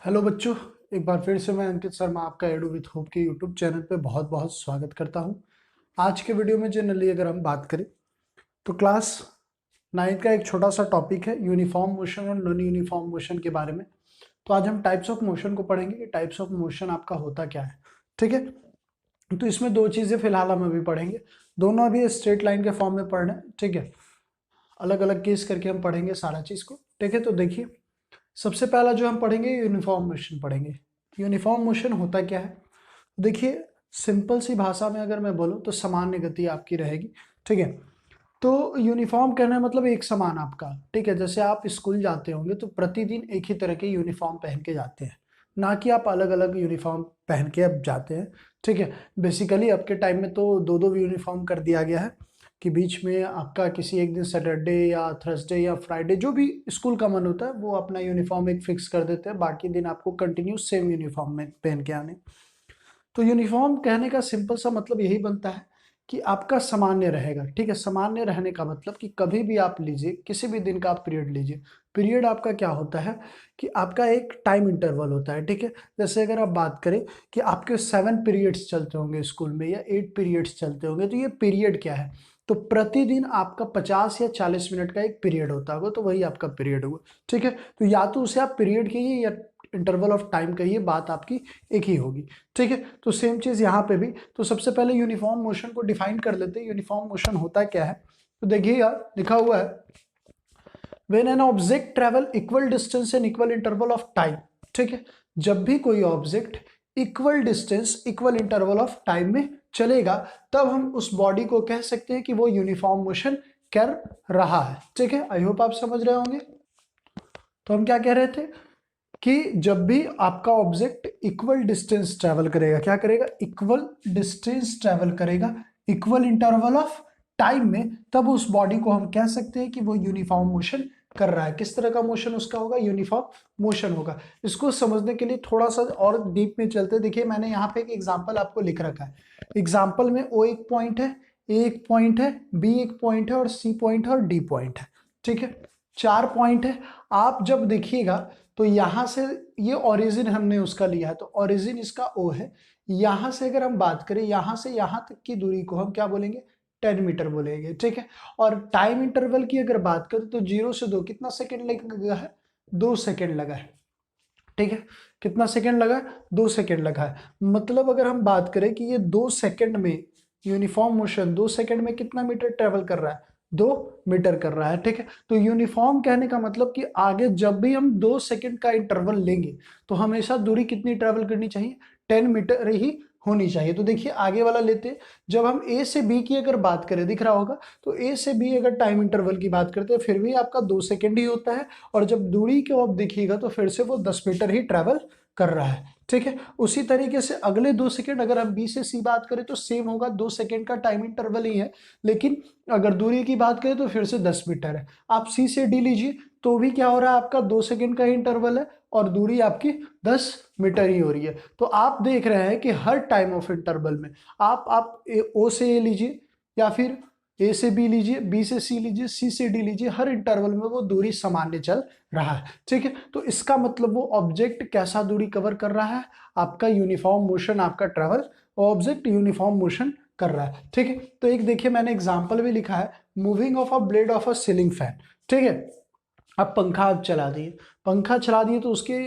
Hello बच्चों, एक बार फिर से मैं अंकित शर्मा आपका एडू विथ होप के यूट्यूब चैनल पे बहुत बहुत स्वागत करता हूँ। आज के वीडियो में जनरली अगर हम बात करें तो क्लास 9 का एक छोटा सा टॉपिक है यूनिफॉर्म मोशन और नॉन यूनिफॉर्म मोशन के बारे में। तो आज हम टाइप्स ऑफ मोशन को पढ़ेंगे कि टाइप्स ऑफ मोशन आपका होता क्या है। ठीक है, तो इसमें दो चीज़ें फिलहाल हम अभी पढ़ेंगे, दोनों अभी स्ट्रेट लाइन के फॉर्म में पढ़ना है। ठीक है, अलग अलग केस करके हम पढ़ेंगे सारा चीज़ को। ठीक है, तो देखिए सबसे पहला जो हम पढ़ेंगे यूनिफॉर्म मोशन पढ़ेंगे। यूनिफॉर्म मोशन होता क्या है? देखिए सिंपल सी भाषा में अगर मैं बोलूँ तो सामान्य गति आपकी रहेगी। ठीक है, तो यूनिफॉर्म कहना है मतलब एक समान आपका। ठीक है, जैसे आप स्कूल जाते होंगे तो प्रतिदिन एक ही तरह के यूनिफॉर्म पहन के जाते हैं, ना कि आप अलग अलग यूनिफॉर्म पहन के अब जाते हैं। ठीक है, बेसिकली अब के टाइम में तो दो दो यूनिफॉर्म कर दिया गया है कि बीच में आपका किसी एक दिन सैटरडे या थर्सडे या फ्राइडे जो भी स्कूल का मन होता है वो अपना यूनिफॉर्म एक फिक्स कर देते हैं, बाकी दिन आपको कंटिन्यू सेम यूनिफॉर्म में पहन के आने। तो यूनिफॉर्म कहने का सिंपल सा मतलब यही बनता है कि आपका सामान्य रहेगा। ठीक है, सामान्य रहने का मतलब कि कभी भी आप लीजिए, किसी भी दिन का आप पीरियड लीजिए, पीरियड आपका क्या होता है कि आपका एक टाइम इंटरवल होता है। ठीक है, जैसे अगर आप बात करें कि आपके 7 पीरियड्स चलते होंगे स्कूल में या 8 पीरियड्स चलते होंगे, तो ये पीरियड क्या है? तो प्रतिदिन आपका 50 या 40 मिनट का एक पीरियड होता होगा, तो वही आपका पीरियड हुआ। ठीक है, तो या तो उसे आप पीरियड कहिए या इंटरवल ऑफ टाइम कहिए, बात आपकी एक ही होगी। ठीक है, तो सेम चीज यहाँ पे भी। तो सबसे पहले यूनिफॉर्म मोशन को डिफाइन कर लेते हैं। यूनिफॉर्म मोशन होता क्या है? तो देखिएगा लिखा हुआ है when an object travel equal distance and equal interval of time. ठीक है, जब भी कोई object equal distance equal interval of time में चलेगा तब हम उस बॉडी को कह सकते हैं कि वो यूनिफॉर्म मोशन कर रहा है। ठीक है, आई होप आप समझ रहे होंगे। तो हम क्या कह रहे थे कि जब भी आपका ऑब्जेक्ट इक्वल डिस्टेंस ट्रेवल करेगा, क्या करेगा? इक्वल डिस्टेंस ट्रेवल करेगा इक्वल इंटरवल ऑफ टाइम में, तब उस बॉडी को हम कह सकते हैं कि वो यूनिफॉर्म मोशन कर रहा है। किस तरह का मोशन उसका होगा? यूनिफॉर्म मोशन होगा। इसको समझने के लिए थोड़ा सा और डीप में चलते। देखिए मैंने यहाँ पे एक एग्जाम्पल आपको लिख रखा है। एग्जाम्पल में ओ एक पॉइंट है, ए एक पॉइंट है, बी एक पॉइंट है और सी पॉइंट है और डी पॉइंट है। ठीक है, 4 पॉइंट है। आप जब देखिएगा तो यहां से ये ओरिजिन हमने उसका लिया है, तो ओरिजिन इसका ओ है। यहां से अगर हम बात करें, यहां से यहां तक की दूरी को हम क्या बोलेंगे? 10 मीटर बोलेंगे। ठीक है, और टाइम इंटरवल की अगर बात करें तो 0 से 2 कितना सेकेंड लगा है? 2 सेकेंड लगा है। ठीक है, कितना सेकेंड लगा? 2 सेकेंड लगा है। मतलब अगर हम बात करें कि ये 2 सेकेंड में यूनिफॉर्म मोशन 2 सेकेंड में कितना मीटर ट्रेवल कर रहा है? 2 मीटर कर रहा है। ठीक है, तो यूनिफॉर्म कहने का मतलब कि आगे जब भी हम 2 सेकेंड का इंटरवल लेंगे तो हमेशा दूरी कितनी ट्रेवल करनी चाहिए? 10 मीटर ही होनी चाहिए। तो देखिए आगे वाला लेते हैं। जब हम ए से बी की अगर बात करें, दिख रहा होगा, तो ए से बी अगर टाइम इंटरवल की बात करते हैं फिर भी आपका 2 सेकेंड ही होता है, और जब दूरी को आप देखिएगा तो फिर से वो 10 मीटर ही ट्रेवल कर रहा है। ठीक है, उसी तरीके से अगले 2 सेकेंड अगर हम बी से सी बात करें तो सेम होगा, 2 सेकेंड का टाइम इंटरवल ही है, लेकिन अगर दूरी की बात करें तो फिर से 10 मीटर है। आप सी से डी लीजिए तो भी क्या हो रहा है? आपका 2 सेकेंड का ही इंटरवल है और दूरी आपकी 10 मीटर ही हो रही है। तो आप देख रहे हैं कि हर टाइम ऑफ इंटरवल में आप ओ से ए लीजिए या फिर ए से बी लीजिए, बी से सी लीजिए, सी से डी लीजिए, हर इंटरवल में वो दूरी सामान्य चल रहा है। ठीक है, तो इसका मतलब वो ऑब्जेक्ट कैसा दूरी कवर कर रहा है? आपका यूनिफॉर्म मोशन, आपका ट्रेवल ऑब्जेक्ट यूनिफॉर्म मोशन कर रहा है। ठीक है, तो एक देखिए मैंने एग्जाम्पल भी लिखा है, moving of a blade of a ceiling fan. ठीक है, अब पंखा आप चला दिए, पंखा चला दिए तो उसके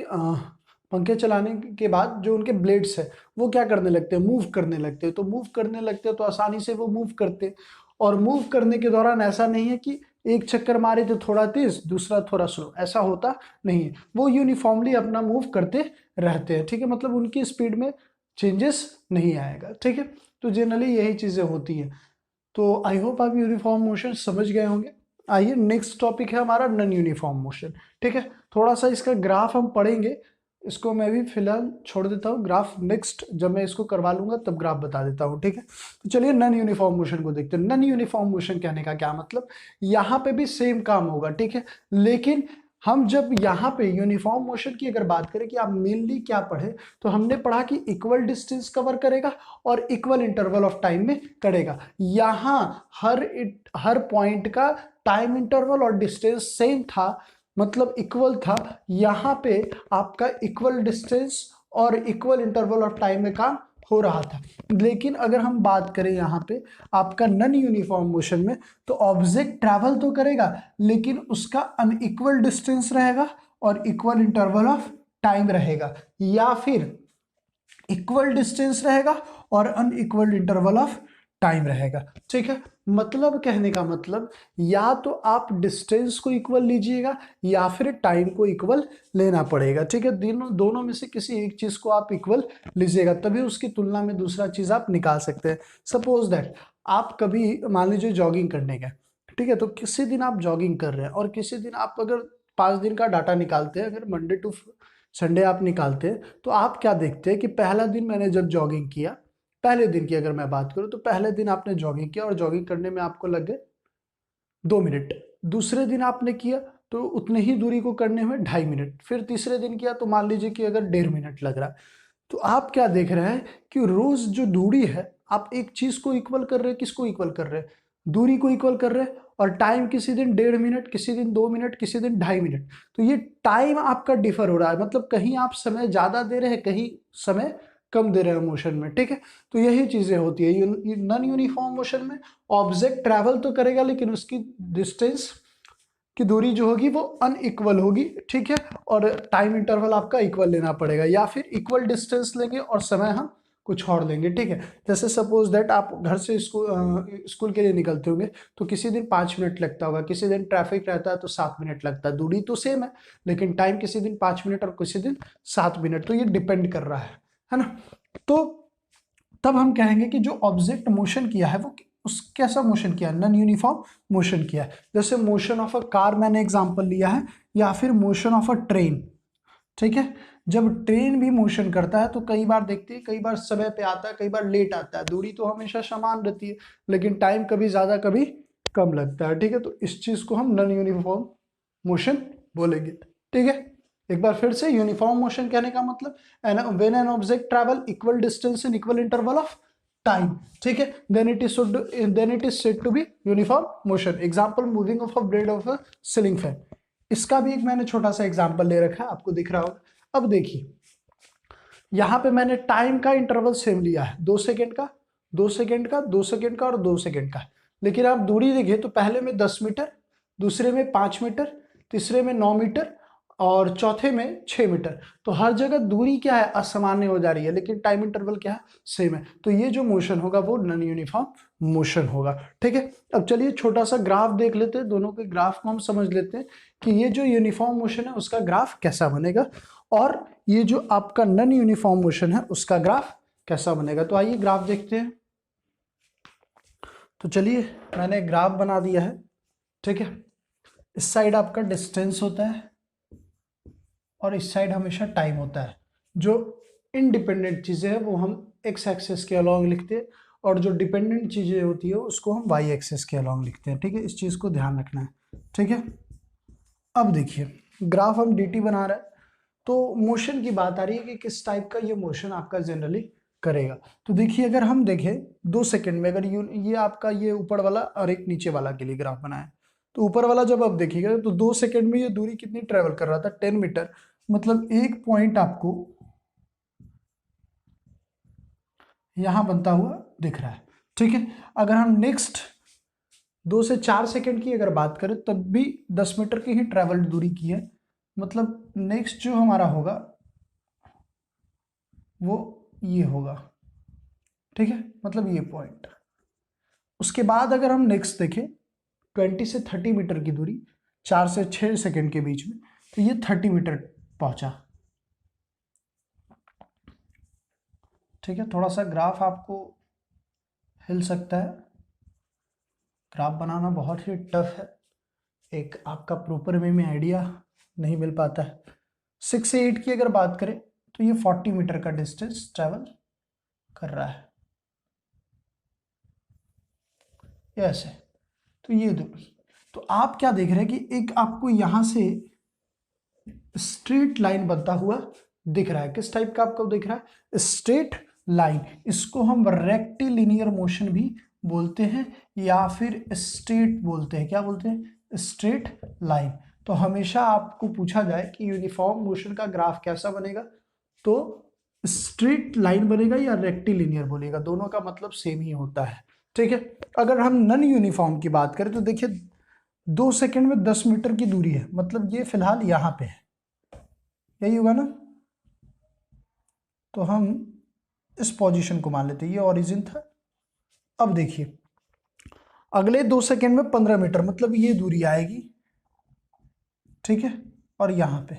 पंखे चलाने के बाद जो उनके ब्लेड्स है वो क्या करने लगते हैं? मूव करने लगते हैं। तो मूव करने लगते हैं तो आसानी से वो मूव करते हैं, और मूव करने के दौरान ऐसा नहीं है कि एक चक्कर मारे तो थोड़ा तेज दूसरा थोड़ा स्लो, ऐसा होता नहीं है। वो यूनिफॉर्मली अपना मूव करते रहते हैं। ठीक है, मतलब उनकी स्पीड में चेंजेस नहीं आएगा। ठीक है, तो जनरली यही चीजें होती हैं। तो आई होप आप यूनिफॉर्म मोशन समझ गए होंगे। आइए नेक्स्ट टॉपिक है हमारा नॉन यूनिफॉर्म मोशन। ठीक है, थोड़ा सा इसका ग्राफ हम पढ़ेंगे, इसको मैं भी फिलहाल छोड़ देता हूँ। ग्राफ नेक्स्ट जब मैं इसको करवा लूंगा तब ग्राफ बता देता हूँ। ठीक है, तो चलिए नॉन यूनिफॉर्म मोशन को देखते हैं। नॉन यूनिफॉर्म मोशन कहने का क्या मतलब? यहाँ पे भी सेम काम होगा। ठीक है, लेकिन हम जब यहाँ पे यूनिफॉर्म मोशन की अगर बात करें कि आप मेनली क्या पढ़े, तो हमने पढ़ा कि इक्वल डिस्टेंस कवर करेगा और इक्वल इंटरवल ऑफ टाइम में करेगा। यहाँ हर पॉइंट का टाइम इंटरवल और डिस्टेंस सेम था, मतलब इक्वल था, यहाँ पे आपका इक्वल डिस्टेंस और इक्वल इंटरवल ऑफ टाइम में काम हो रहा था। लेकिन अगर हम बात करें यहाँ पे आपका नॉन यूनिफॉर्म मोशन में, तो ऑब्जेक्ट ट्रैवल तो करेगा लेकिन उसका अनइक्वल डिस्टेंस रहेगा और इक्वल इंटरवल ऑफ टाइम रहेगा, या फिर इक्वल डिस्टेंस रहेगा और अनइक्वल इंटरवल ऑफ टाइम रहेगा। ठीक है, मतलब कहने का मतलब या तो आप डिस्टेंस को इक्वल लीजिएगा या फिर टाइम को इक्वल लेना पड़ेगा। ठीक है, दोनों में से किसी एक चीज को आप इक्वल लीजिएगा, तभी उसकी तुलना में दूसरा चीज आप निकाल सकते हैं। सपोज दैट आप कभी मान लीजिए जॉगिंग करने गए, ठीक है, तो किसी दिन आप जॉगिंग कर रहे हैं और किसी दिन आप अगर 5 दिन का डाटा निकालते हैं, अगर मंडे टू संडे आप निकालते हैं, तो आप क्या देखते हैं कि पहला दिन मैंने जब जॉगिंग किया, पहले दिन की अगर मैं बात करूं तो पहले दिन आपने जॉगिंग किया और जॉगिंग करने में आपको लग गए 2 मिनट। दूसरे दिन आपने किया तो उतने ही दूरी को करने में 2.5 मिनट। फिर तीसरे दिन किया तो मान लीजिए कि अगर 1.5 मिनट लग रहा। तो आप क्या देख रहे हैं कि रोज जो दूरी है, आप एक चीज को इक्वल कर रहे हैं, किसको इक्वल कर रहे हैं, दूरी को इक्वल कर रहे हैं। और टाइम किसी दिन 1.5 मिनट, किसी दिन 2 मिनट, किसी दिन 2.5 मिनट। तो ये टाइम आपका डिफर हो रहा है, मतलब कहीं आप समय ज्यादा दे रहे हैं, कहीं समय कम दे रहे हैं मोशन में। ठीक है, तो यही चीजें होती है नॉन यूनिफॉर्म मोशन में। ऑब्जेक्ट ट्रैवल तो करेगा लेकिन उसकी डिस्टेंस की दूरी जो होगी वो अनइक्वल होगी। ठीक है, और टाइम इंटरवल आपका इक्वल लेना पड़ेगा, या फिर इक्वल डिस्टेंस लेंगे और समय हम कुछ और लेंगे। ठीक है, जैसे सपोज दैट आप घर से स्कूल के लिए निकलते होंगे तो किसी दिन 5 मिनट लगता होगा, किसी दिन ट्रैफिक रहता है तो 7 मिनट लगता है। दूरी तो सेम है लेकिन टाइम किसी दिन 5 मिनट और किसी दिन 7 मिनट, तो ये डिपेंड कर रहा है ना। तो तब हम कहेंगे कि जो ऑब्जेक्ट मोशन किया है वो उस कैसा मोशन किया, नॉन यूनिफॉर्म मोशन किया है। जैसे मोशन ऑफ अ कार मैंने एग्जांपल लिया है, या फिर मोशन ऑफ अ ट्रेन। ठीक है, जब ट्रेन भी मोशन करता है तो कई बार देखते हैं, कई बार समय पे आता है, कई बार लेट आता है। दूरी तो हमेशा समान रहती है लेकिन टाइम कभी ज्यादा कभी कम लगता है। ठीक है, तो इस चीज को हम नॉन यूनिफॉर्म मोशन बोलेंगे। ठीक है, एक बार फिर से, यूनिफॉर्म मोशन कहने का मतलब when an object travel equal distance in equal interval of time. ठीक है, then it is said to be uniform motion. Example, moving of a blade of a ceiling fan. इसका भी एक मैंने छोटा सा एग्जांपल ले रखा है, आपको दिख रहा होगा। अब देखिए, यहां पे मैंने टाइम का इंटरवल सेम लिया है, 2 सेकेंड का, 2 सेकेंड का, 2 सेकेंड का और 2 सेकेंड का। लेकिन आप दूरी देखिए तो पहले में 10 मीटर, दूसरे में 5 मीटर, तीसरे में 9 मीटर और चौथे में 6 मीटर। तो हर जगह दूरी क्या है, असामान्य हो जा रही है, लेकिन टाइम इंटरवल क्या है, सेम है। तो ये जो मोशन होगा वो नॉन यूनिफॉर्म मोशन होगा। ठीक है, अब चलिए छोटा सा ग्राफ देख लेते हैं, दोनों के ग्राफ को हम समझ लेते हैं कि ये जो यूनिफॉर्म मोशन है उसका ग्राफ कैसा बनेगा और ये जो आपका नॉन यूनिफॉर्म मोशन है उसका ग्राफ कैसा बनेगा। तो आइए ग्राफ देखते हैं। तो चलिए, मैंने ग्राफ बना दिया है। ठीक है, इस साइड आपका डिस्टेंस होता है और इस साइड हमेशा टाइम होता है। जो इंडिपेंडेंट चीजें हैं वो हम एक्स एक्सेस के अलोंग लिखते हैं और जो डिपेंडेंट चीजें होती है उसको हम वाई एक्सेस के अलोंग लिखते हैं। ठीक है, इस चीज को ध्यान रखना है। ठीक है, अब देखिए ग्राफ हम dt बना रहे हैं, तो मोशन की बात आ रही है कि किस टाइप का ये मोशन आपका जनरली करेगा। तो देखिए, अगर हम देखें 2 सेकेंड में, अगर ये आपका ये ऊपर वाला और एक नीचे वाला के लिए ग्राफ बनाया, तो ऊपर वाला जब आप देखिएगा तो 2 सेकेंड में ये दूरी कितनी ट्रेवल कर रहा था, 10 मीटर। मतलब एक पॉइंट आपको यहां बनता हुआ दिख रहा है। ठीक है, अगर हम नेक्स्ट 2 से 4 सेकेंड की अगर बात करें तब भी 10 मीटर की ही ट्रेवल दूरी की है। मतलब नेक्स्ट जो हमारा होगा वो ये होगा। ठीक है, मतलब ये पॉइंट। उसके बाद अगर हम नेक्स्ट देखें 20 से 30 मीटर की दूरी, 4 से 6 सेकेंड के बीच में, तो ये 30 मीटर पहुंचा। ठीक है, थोड़ा सा ग्राफ आपको हिल सकता है, ग्राफ बनाना बहुत ही टफ है, एक आपका प्रॉपर वे में आइडिया नहीं मिल पाता है। 6 से 8 की अगर बात करें तो ये 40 मीटर का डिस्टेंस ट्रैवल कर रहा है, ऐसे। तो ये दूरी, तो आप क्या देख रहे हैं कि एक आपको यहां से स्ट्रेट लाइन बनता हुआ दिख रहा है। किस टाइप का आपको दिख रहा है, स्ट्रेट लाइन। इसको हम रेक्टिलिनियर मोशन भी बोलते हैं या फिर स्ट्रेट बोलते हैं। क्या बोलते हैं, स्ट्रेट लाइन। तो हमेशा आपको पूछा जाए कि यूनिफॉर्म मोशन का ग्राफ कैसा बनेगा, तो स्ट्रेट लाइन बनेगा या रेक्टिलिनियर बोलेगा, दोनों का मतलब सेम ही होता है, ठीक है। अगर हम नन यूनिफॉर्म की बात करें तो देखिए 2 सेकंड में 10 मीटर की दूरी है, मतलब ये फिलहाल यहां पे है, यही होगा ना। तो हम इस पोजीशन को मान लेते हैं, ये ओरिजिन था। अब देखिए अगले 2 सेकंड में 15 मीटर, मतलब ये दूरी आएगी, ठीक है, और यहाँ पे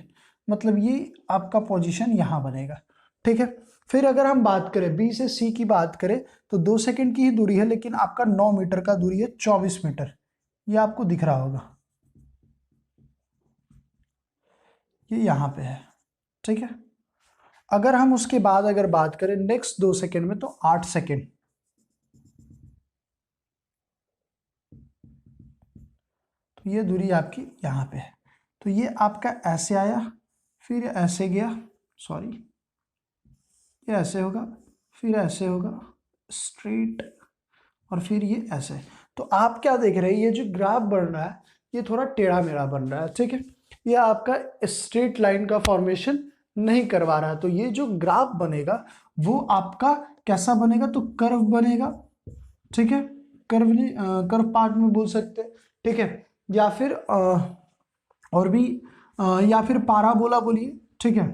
मतलब ये आपका पोजीशन यहाँ बनेगा, ठीक है। फिर अगर हम बात करें बी से सी की बात करें तो 2 सेकंड की ही दूरी है, लेकिन आपका 9 मीटर का दूरी है, 24 मीटर, ये आपको दिख रहा होगा, ये यहाँ पे है, ठीक है। अगर हम उसके बाद अगर बात करें नेक्स्ट 2 सेकंड में तो 8 सेकंड, तो ये दूरी आपकी यहाँ पे है। तो ये आपका ऐसे आया, फिर ऐसे गया, सॉरी ये ऐसे होगा, फिर ऐसे होगा स्ट्रेट, और फिर ये ऐसे। तो आप क्या देख रहे हैं, ये जो ग्राफ बन रहा है ये थोड़ा टेढ़ा मेढ़ा बन रहा है, ठीक है। ये आपका स्ट्रेट लाइन का फॉर्मेशन नहीं करवा रहा है। तो ये जो ग्राफ बनेगा वो आपका कैसा बनेगा, तो कर्व बनेगा, ठीक है। कर्व नहीं, कर्व पार्ट में बोल सकते हैं, ठीक है। या फिर और भी या फिर पाराबोला बोलिए, ठीक है।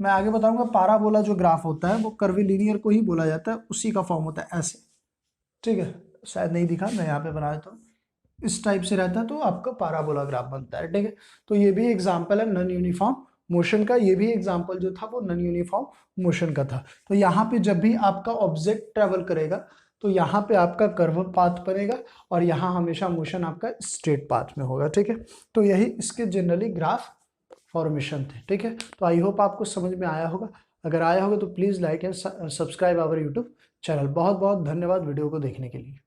मैं आगे बताऊंगा पाराबोला जो ग्राफ होता है वो कर्विलीनियर को ही बोला जाता है, उसी का फॉर्म होता है ऐसे, ठीक है। शायद नहीं दिखा, मैं यहाँ पे बना देता हूँ, इस टाइप से रहता है तो आपका पाराबोला ग्राफ बनता है, ठीक है। तो ये भी एग्जाम्पल है नॉन यूनिफॉर्म मोशन का, ये भी एग्जाम्पल जो था वो नॉन यूनिफॉर्म मोशन का था। तो यहाँ पे जब भी आपका ऑब्जेक्ट ट्रेवल करेगा तो यहाँ पे आपका कर्व पाथ बनेगा, और यहाँ हमेशा मोशन आपका स्ट्रेट पाथ में होगा, ठीक है। तो यही इसके जनरली ग्राफ फॉर्मेशन थे, ठीक है। तो आई होप आपको समझ में आया होगा, अगर आया होगा तो please like and subscribe our YouTube channel. बहुत बहुत धन्यवाद वीडियो को देखने के लिए।